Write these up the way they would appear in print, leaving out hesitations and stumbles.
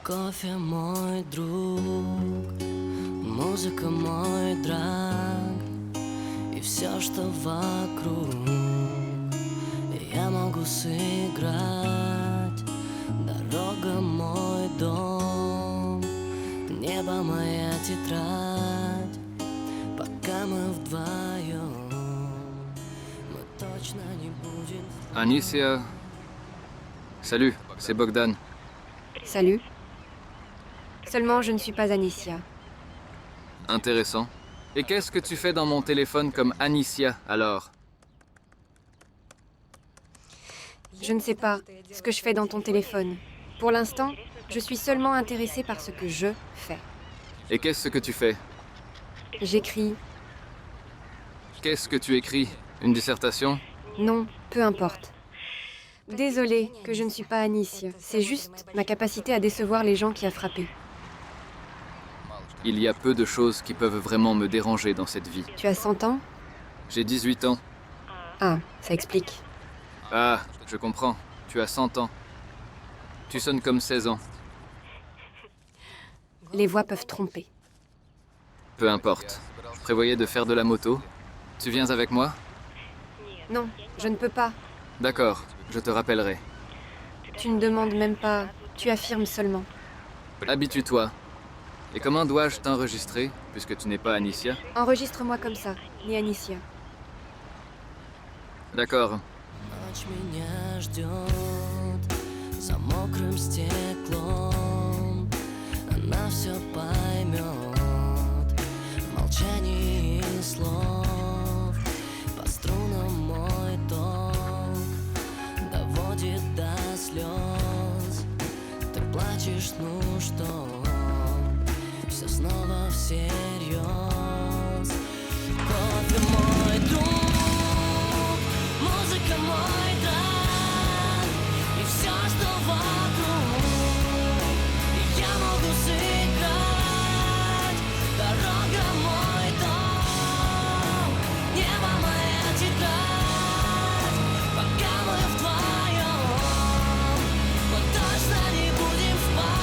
Кофе мой друг, музыка мой драг, и все, что вокруг я могу сыграть. Дорога мой дом, небо моя тетрадь. Пока мы вдвоем, мы точно не будем. Anicia. Salut, c'est Bogdan. Salut. Seulement, je ne suis pas Anicia. Intéressant. Et qu'est-ce que tu fais dans mon téléphone comme Anicia, alors? Je ne sais pas ce que je fais dans ton téléphone. Pour l'instant, je suis seulement intéressée par ce que je fais. Et qu'est-ce que tu fais? J'écris. Qu'est-ce que tu écris? Une dissertation? Non, peu importe. Désolée que je ne suis pas Anicia. C'est juste ma capacité à décevoir les gens qui a frappé. Il y a peu de choses qui peuvent vraiment me déranger dans cette vie. Tu as 100 ans? J'ai 18 ans. Ah, ça explique. Ah, je comprends. Tu as 100 ans. Tu sonnes comme 16 ans. Les voix peuvent tromper. Peu importe. Je prévoyais de faire de la moto. Tu viens avec moi? Non, je ne peux pas. D'accord, je te rappellerai. Tu ne demandes même pas. Tu affirmes seulement. Habitue-toi. Et comment dois-je t'enregistrer, puisque tu n'es pas Anicia? Enregistre-moi comme ça, ni Anicia. D'accord. Ночь меня ждет за мокрым стеклом. Она все поймет в молчании слов. По струнам мой ток доводит до слез. Ты плачешь, ну что? Все снова всерьез. Кофе мой друг, музыка мой драг, и все, что вокруг я могу сыграть. Дорога мой дом, небо моя тетрадь. Пока мы вдвоем, мы точно не будем спать.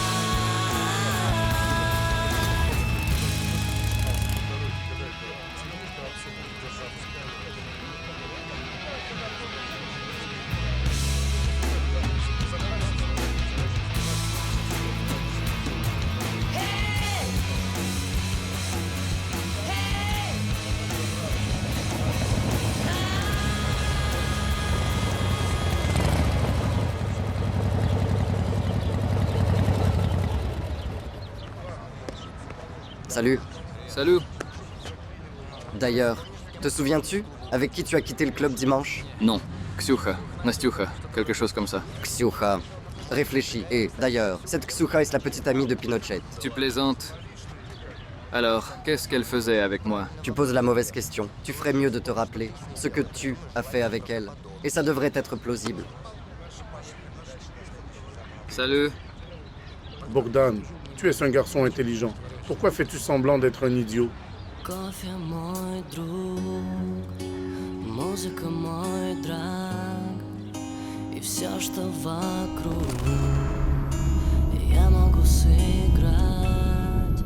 Salut. Salut. D'ailleurs, te souviens-tu avec qui tu as quitté le club dimanche? Non. Ksyucha. Nastyucha. Quelque chose comme ça. Ksyucha. Réfléchis. Et d'ailleurs, cette Ksyucha est la petite amie de Pinochet. Tu plaisantes? Alors, qu'est-ce qu'elle faisait avec moi? Tu poses la mauvaise question. Tu ferais mieux de te rappeler ce que tu as fait avec elle. Et ça devrait être plausible. Salut. Bogdan, tu es un garçon intelligent. Pourquoi fais-tu semblant d'être un idiot? Кофе мой друг, музыка мой драг, и все, что вокруг я могу сыграть.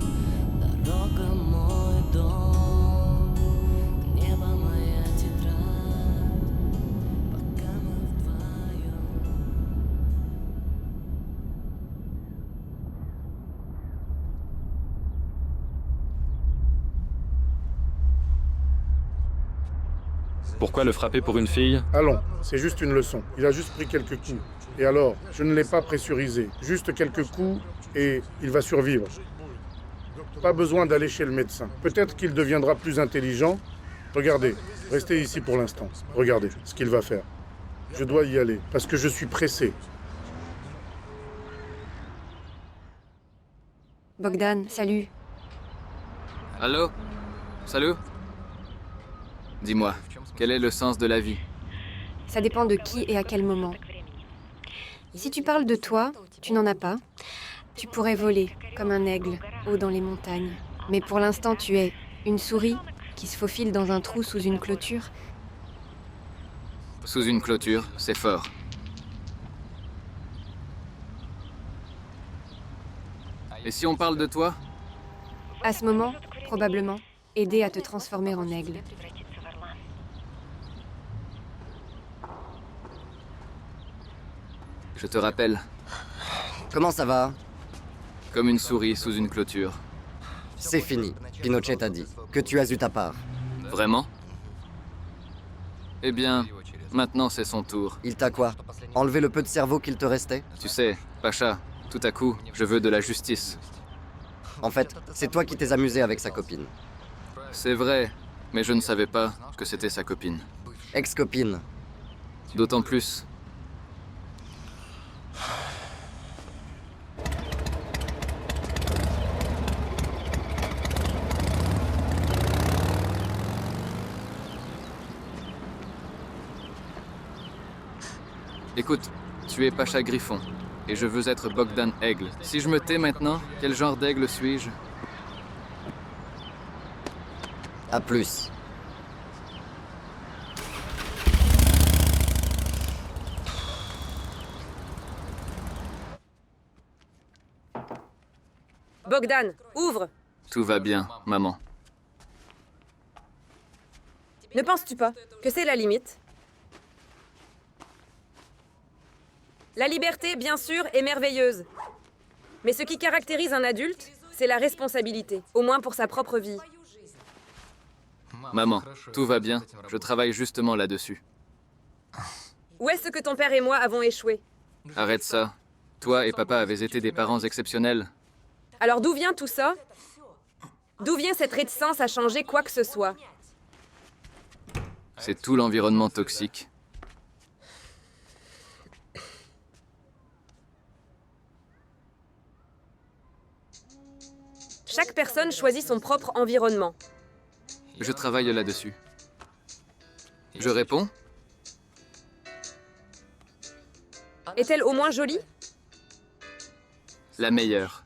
Дорога мой дом, небо моя тетрадь. Пока мы вдвоем. Pourquoi le frapper pour une fille? Allons, c'est juste une leçon. Il a juste pris quelques coups. Et alors, je ne l'ai pas pressurisé. Juste quelques coups et il va survivre. Pas besoin d'aller chez le médecin. Peut-être qu'il deviendra plus intelligent. Regardez, restez ici pour l'instant. Regardez ce qu'il va faire. Je dois y aller parce que je suis pressé. Bogdan, salut. Allô? Salut? Dis-moi, quel est le sens de la vie? Ça dépend de qui et à quel moment. Si tu parles de toi, tu n'en as pas. Tu pourrais voler, comme un aigle, haut dans les montagnes. Mais pour l'instant, tu es une souris qui se faufile dans un trou sous une clôture. Sous une clôture, c'est fort. Et si on parle de toi? À ce moment, probablement, aider à te transformer en aigle. Je te rappelle, Comment ça va? comme une souris sous une clôture. C'est fini. Pinochet a dit que tu as eu ta part. Vraiment? Eh bien, maintenant c'est son tour. Il t'a quoi? Enlevé le peu de cerveau qu'il te restait? Tu sais, Pacha, tout à coup, je veux de la justice. En fait, c'est toi qui t'es amusé avec sa copine. C'est vrai, mais je ne savais pas que c'était sa copine. Ex-copine. D'autant plus. Écoute, tu es Pacha Griffon, et je veux être Bogdan Aigle. Si je me tais maintenant, quel genre d'aigle suis-je? À plus. Bogdan, ouvre! Tout va bien, maman. Ne penses-tu pas que c'est la limite? La liberté, bien sûr, est merveilleuse. Mais ce qui caractérise un adulte, c'est la responsabilité, au moins pour sa propre vie. Maman, tout va bien. Je travaille justement là-dessus. Où est-ce que ton père et moi avons échoué? Arrête ça. Toi et papa avez été des parents exceptionnels. Alors d'où vient tout ça? D'où vient cette réticence à changer quoi que ce soit? C'est tout l'environnement toxique. Chaque personne choisit son propre environnement. Je travaille là-dessus. Je réponds? Est-elle au moins jolie? La meilleure.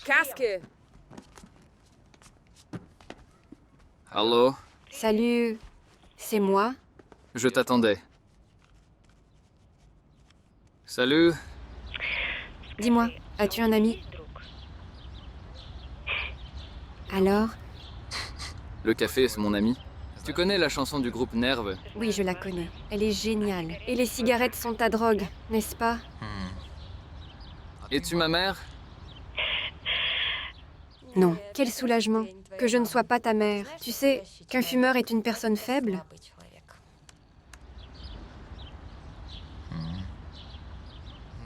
Casque! Allô? Salut, c'est moi. Je t'attendais. Salut? Dis-moi, as-tu un ami? Alors? Le café, c'est mon ami. Tu connais la chanson du groupe Nerve? Oui, je la connais. Elle est géniale. Et les cigarettes sont ta drogue, n'est-ce pas? Es-tu ma mère? Non. Quel soulagement. Que je ne sois pas ta mère. Tu sais qu'un fumeur est une personne faible?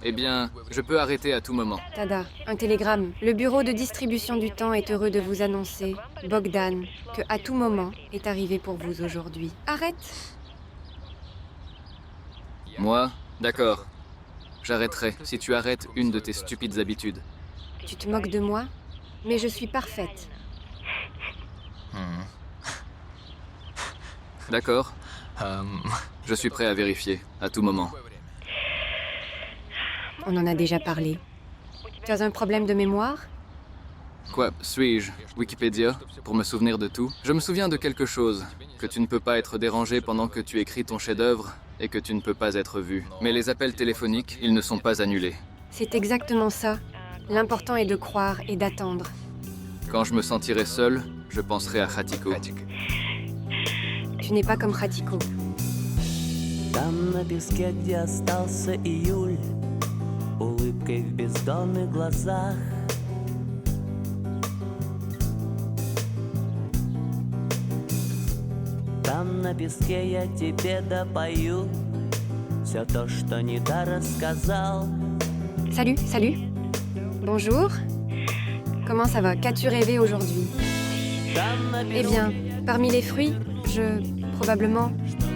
Eh bien, je peux arrêter à tout moment. Tada, un télégramme. Le bureau de distribution du temps est heureux de vous annoncer, Bogdan, que à tout moment est arrivé pour vous aujourd'hui. Arrête! Moi? D'accord. J'arrêterai si tu arrêtes une de tes stupides habitudes. Tu te moques de moi? Mais je suis parfaite. D'accord. Je suis prêt à vérifier, à tout moment. On en a déjà parlé. Tu as un problème de mémoire? Quoi, suis-je Wikipédia pour me souvenir de tout? Je me souviens de quelque chose, que tu ne peux pas être dérangé pendant que tu écris ton chef-d'œuvre et que tu ne peux pas être vu. Mais les appels téléphoniques, ils ne sont pas annulés. C'est exactement ça. L'important est de croire et d'attendre. Quand je me sentirai seul, je penserai à Khatiko. Tu n'es pas comme Khatiko. Там на песке, где остался июль, улыбкой в бездонных глазах. Там на песке я тебе допою все то, что не дорассказал. Salut, salut. Bonjour. Comment ça va? Qu'as-tu rêvé aujourd'hui? Там на Eh bien, parmi les fruits, je, probablement,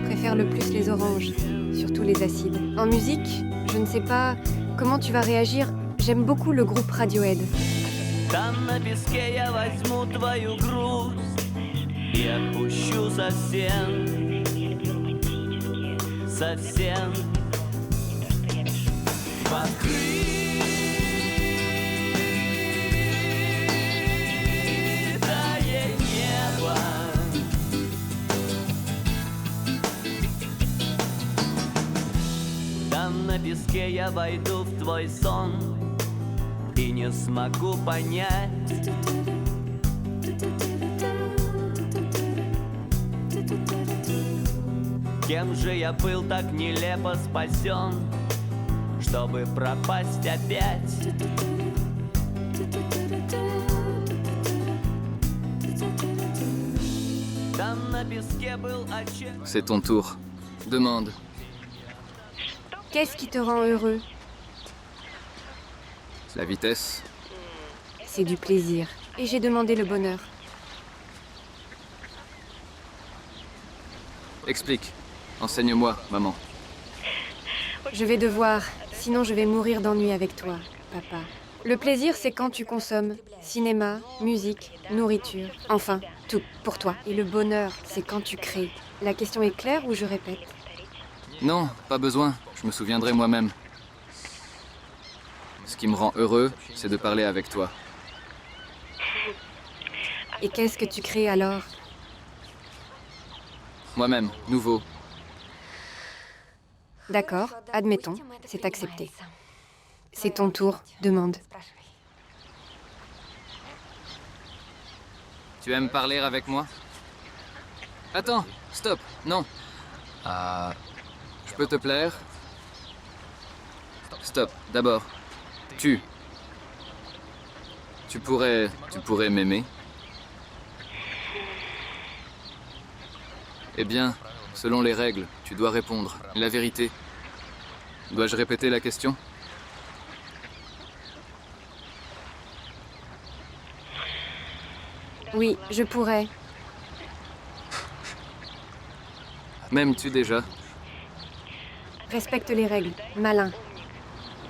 préfère le plus les oranges, surtout les acides. En musique, je ne sais pas comment tu vas réagir. J'aime beaucoup le groupe Radiohead. Там на песке я возьму твою грусть и отпущу совсем, совсем. В открытое небо. Там на на песке я войду в твой сон и не смогу понять, кем же я был так нелепо спасен, чтобы пропасть опять. Там на песке был очаг. C'est ton tour. Demande. Qu'est-ce qui te rend heureux? La vitesse. C'est du plaisir. Et j'ai demandé le bonheur. Explique. Enseigne-moi, maman. Je vais devoir, sinon je vais mourir d'ennui avec toi, papa. Le plaisir, c'est quand tu consommes. Cinéma, musique, nourriture, enfin, tout, pour toi. Et le bonheur, c'est quand tu crées. La question est claire ou je répète? Non, pas besoin. Je me souviendrai moi-même. Ce qui me rend heureux, c'est de parler avec toi. Et qu'est-ce que tu crées alors? Moi-même, nouveau. D'accord, admettons, c'est accepté. C'est ton tour, demande. Tu aimes parler avec moi? Attends, stop, non. Je peux te plaire? Stop, d'abord. Tu pourrais m'aimer? Eh bien, selon les règles, tu dois répondre. La vérité. Dois-je répéter la question? Oui, je pourrais. M'aimes-tu déjà? Respecte les règles, malin.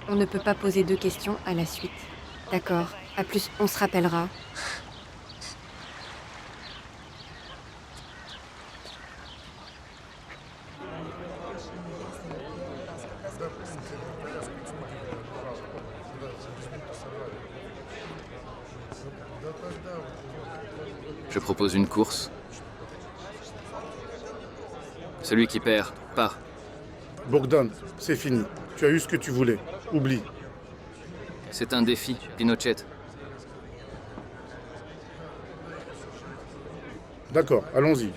On ne peut pas poser deux questions à la suite. D'accord, à plus, on se rappellera. Je propose une course. Celui qui perd, part. Bogdan, c'est fini. Tu as eu ce que tu voulais. Oublie. C'est un défi, Pinochet. D'accord, allons-y.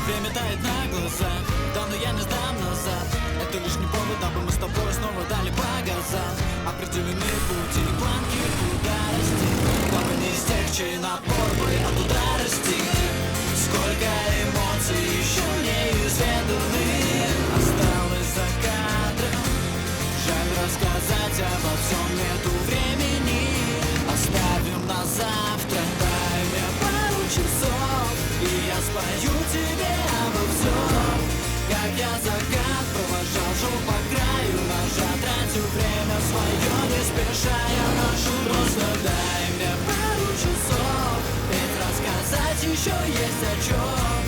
Время тает на глазах, давно я не сдам назад. Это лишний повод, дабы мы с тобой снова дали по газам. Определены пути, планки, куда расти. Главы не из тех, чей напор бы оттуда расти. Сколько эмоций еще неизведанны осталось за кадром. Жаль рассказать обо всем, нету времени. Оставим на завтра, дай мне пару часов, и я спою тебе обо всем. Как я закат провожал, шел по краю ножа, тратил время свое, не спеша я ношу. Просто дай мне пару часов, ведь рассказать еще есть о чем.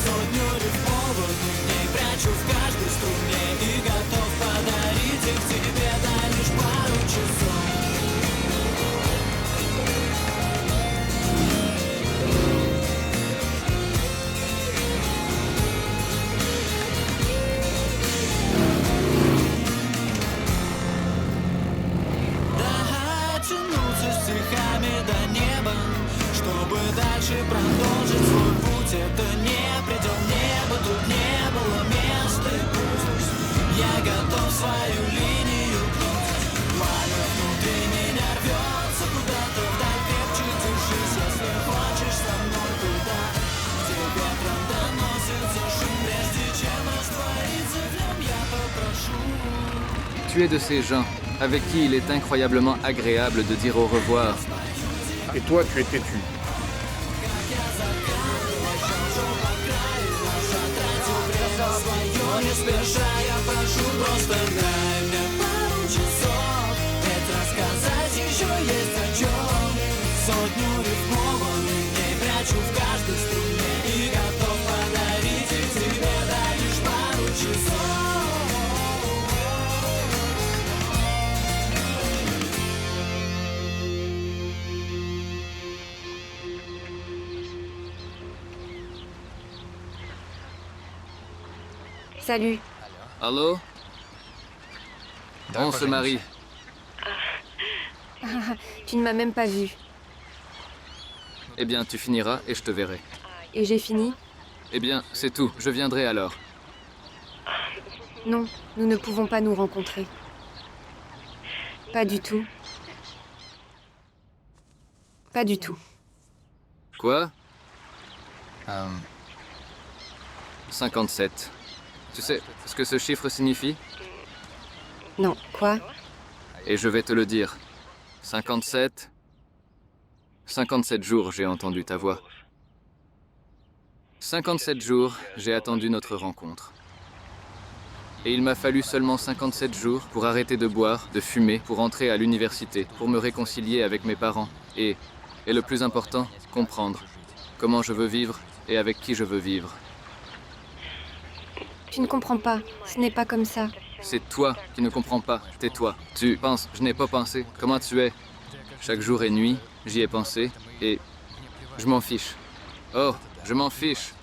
Сотню рифмованных дней прячу в каждой струне и готов подарить их тебе, дай лишь пару часов. Стихами до неба, чтобы дальше продолжить свой путь. Это не предел неба, тут не было места и пусть. Я готов свою линию гнуть. Пламя внутри меня рвется куда-то вдаль. Крепче держись, если хочешь со мной туда, где ветром доносится шум прежде Tu es de ces gens avec qui il est incroyablement agréable de dire au revoir. Et toi, tu es têtu. Не спеша, я прошу, просто дай мне пару часов. Ведь рассказать еще есть о чем. Сотню рифмованных дней прячу в каждой струне и готов подарить их тебе, дай лишь пару часов. Salut. Allô? On se marie. Tu ne m'as même pas vu. Eh bien, tu finiras et je te verrai. Et j'ai fini? Eh bien, c'est tout. Je viendrai alors. Non, nous ne pouvons pas nous rencontrer. Pas du tout. Pas du tout. Quoi? 57. Tu sais ce que ce chiffre signifie? Non, quoi? Et je vais te le dire. 57. 57 jours, j'ai entendu ta voix. 57 jours, j'ai attendu notre rencontre. Et il m'a fallu seulement 57 jours pour arrêter de boire, de fumer, pour entrer à l'université, pour me réconcilier avec mes parents. Et le plus important, comprendre comment je veux vivre et avec qui je veux vivre. Tu ne comprends pas. Ce n'est pas comme ça. C'est toi qui ne comprends pas. Tais-toi. Tu penses, je n'ai pas pensé. Comment tu es? Chaque jour et nuit, j'y ai pensé et je m'en fiche. Oh, je m'en fiche.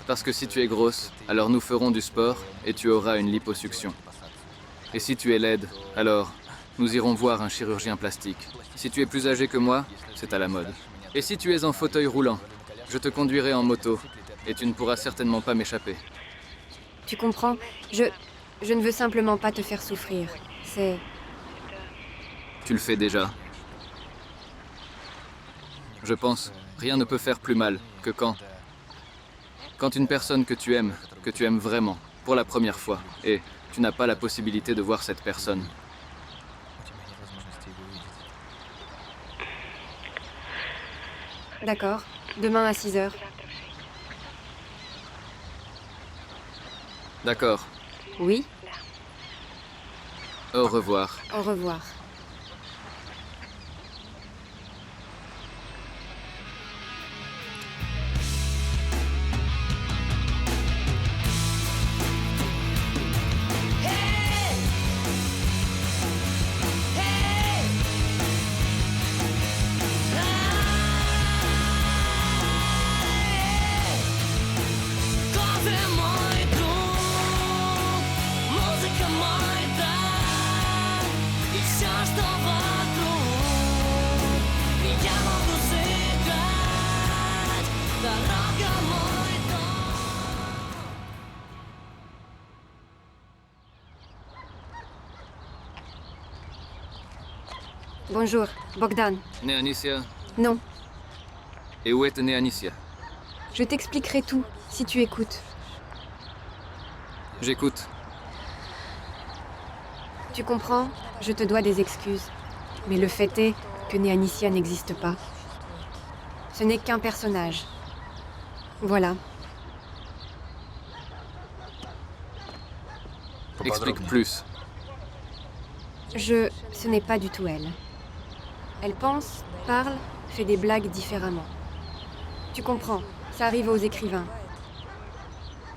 Parce que si tu es grosse, alors nous ferons du sport et tu auras une liposuction. Et si tu es laide, alors nous irons voir un chirurgien plastique. Si tu es plus âgé que moi, c'est à la mode. Et si tu es en fauteuil roulant, je te conduirai en moto et tu ne pourras certainement pas m'échapper. Tu comprends? Je ne veux simplement pas te faire souffrir. C'est... Tu le fais déjà. Je pense, rien ne peut faire plus mal que quand une personne que tu aimes vraiment, pour la première fois, et tu n'as pas la possibilité de voir cette personne. D'accord. Demain à 6 heures. D'accord. Oui? Au revoir. Au revoir. Кофе мой друг, музыка мой дар, и все, что вокруг, я могу сыграть, дорога мой дом. Bonjour, Bogdan. Né Anicia? Non, Et où est née Anicia? je t'expliquerai tout si tu écoutes. J'écoute. Tu comprends? Je te dois des excuses. Mais le fait est que Néanicia n'existe pas. Ce n'est qu'un personnage. Voilà. Explique plus. Ce n'est pas du tout elle. Elle pense, parle, fait des blagues différemment. Tu comprends, ça arrive aux écrivains.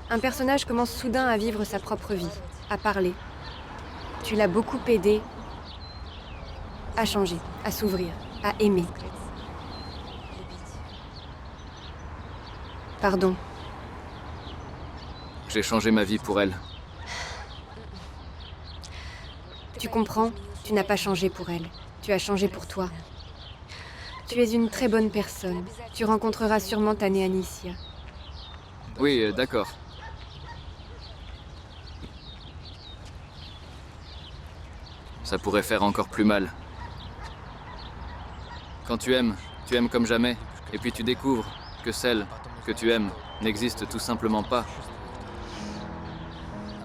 Un personnage commence soudain à vivre sa propre vie, à parler. Tu l'as beaucoup aidé à changer, à s'ouvrir, à aimer. Pardon. J'ai changé ma vie pour elle. Tu comprends? Tu n'as pas changé pour elle. Tu as changé pour toi. Tu es une très bonne personne. Tu rencontreras sûrement ta Néanicia. Oui, d'accord. Ça pourrait faire encore plus mal. Quand tu aimes comme jamais, et puis tu découvres que celle que tu aimes n'existe tout simplement pas.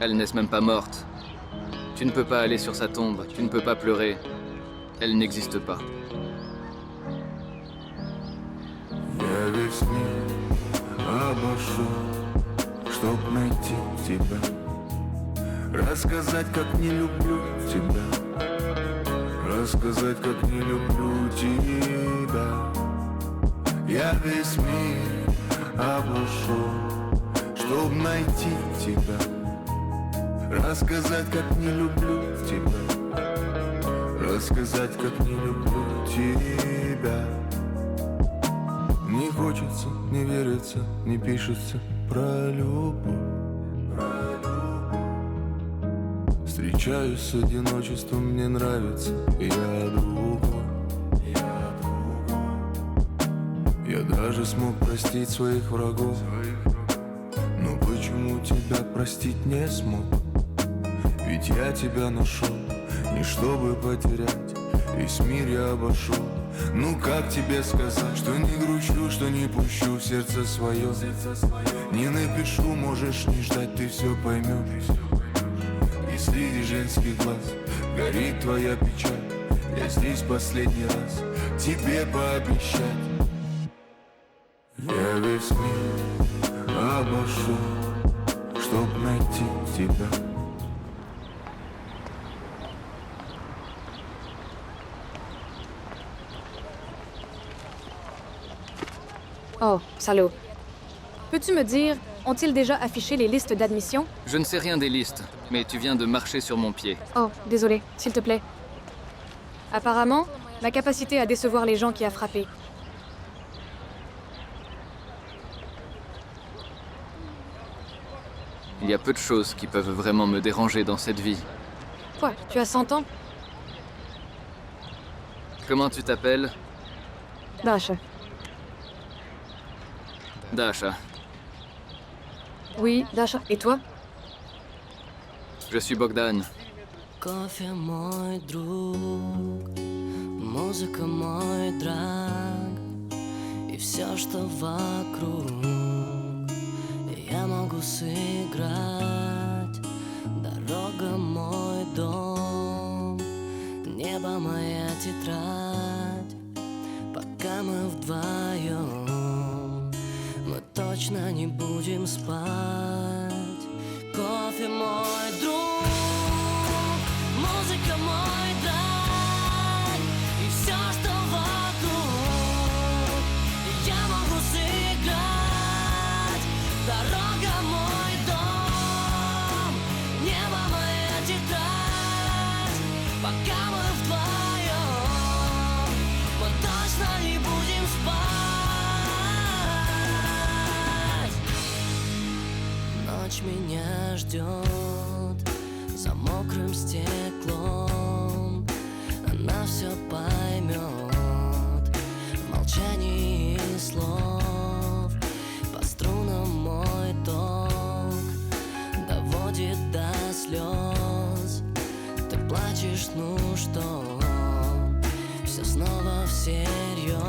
Elle n'est même pas morte. Tu ne peux pas aller sur sa tombe, tu ne peux pas pleurer. Elle n'existe pas. Я весь мир обошел, чтоб найти тебя, рассказать, как не люблю тебя, рассказать, как не люблю тебя. Я весь мир обошел, чтоб найти тебя, рассказать, как не люблю тебя, рассказать, как не люблю тебя. Не хочется, не верится, не пишется про любовь. Встречаюсь с одиночеством, мне нравится, я другой. Я даже смог простить своих врагов, но почему тебя простить не смог? Ведь я тебя нашел, не чтобы потерять, весь мир я обошел. Ну как тебе сказать, что не грущу, что не пущу в сердце свое? Не напишу, можешь не ждать, ты все поймешь. И среди женских глаз горит твоя печаль. Я здесь последний раз тебе пообещать. Я весь мир обошел, чтоб найти тебя. Oh, salaud. Peux-tu me dire, ont-ils déjà affiché les listes d'admission? Je ne sais rien des listes, mais tu viens de marcher sur mon pied. Oh, désolé, s'il te plaît. Apparemment, ma capacité à décevoir les gens qui a frappé. Il y a peu de choses qui peuvent vraiment me déranger dans cette vie. Quoi, tu as 100 ans? Comment tu t'appelles? Dasha. Dasha. Oui, Dasha. Et toi? Je suis Bogdan. Кофе мой друг, музыка мой драг, и все, что вокруг, я могу сыграть. Дорога мой дом, небо моя тетрадь. Пока мы вдвоем, мы точно не будем спать. Кофе мой друг, музыка мой драг, и все, что вокруг, я могу сыграть. Дорога мой дом, небо моя тетрадь. Пока мы вдвоем, мы точно не будем спать. Ночь меня ждет за мокрым стеклом. Она все поймет в молчании слов. По струнам мой ток доводит до слез. Ты плачешь, ну что, все снова всерьез.